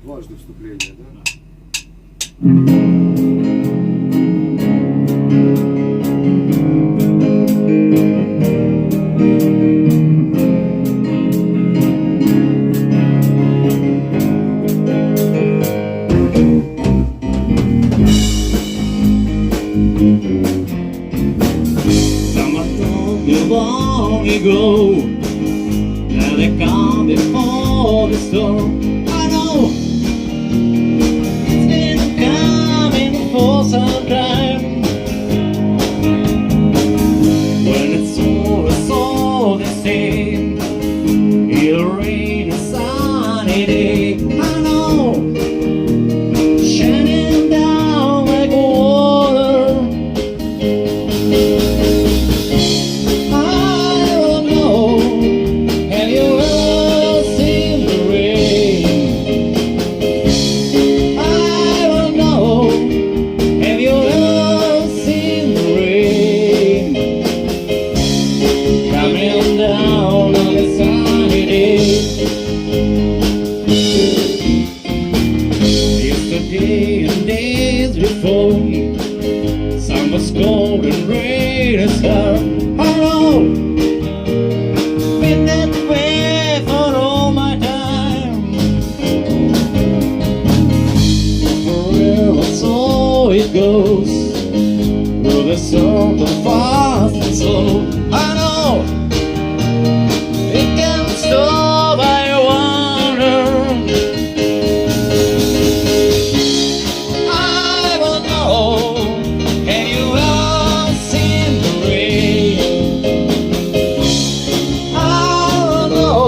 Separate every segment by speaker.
Speaker 1: Важное вступление, да?
Speaker 2: Someone told me long ago that they come before the storm. I know it's been coming for some time. When it's all the same, it'll rain a sunny day. I know, shining down like water. I don't know, have you ever seen the rain? I don't know, have you ever seen the rain? Coming down on a sunny day. Yesterday and days before, sun was cold and rain is hard. I know, been that way for all my time. Forever, so it goes, through the storm, the fast and slow. I know, it can't stop, I wonder. I don't know, have you ever seen the rain? I don't know,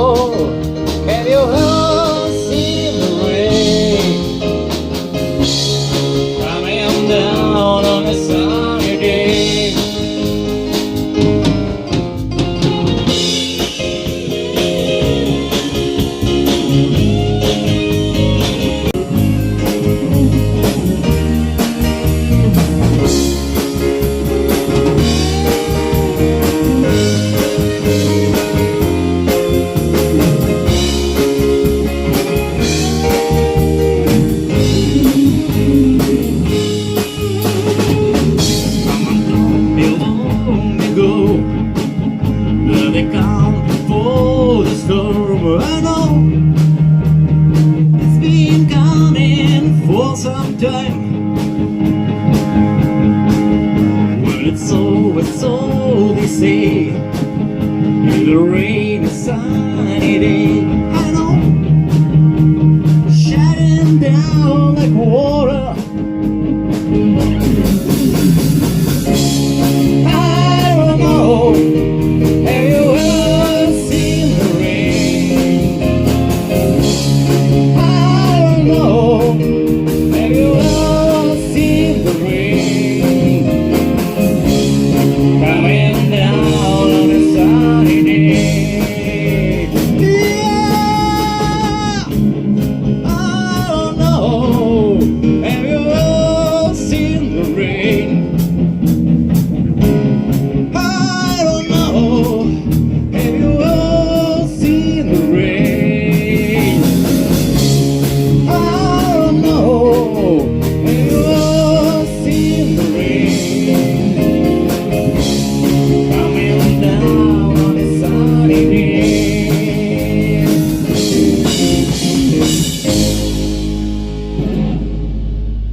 Speaker 2: have you ever seen the rain? Coming down on a sunny day. Someone told me long ago that they come before the storm. I know it's been coming for some time. When it's over, so they say, it'll rain a sun.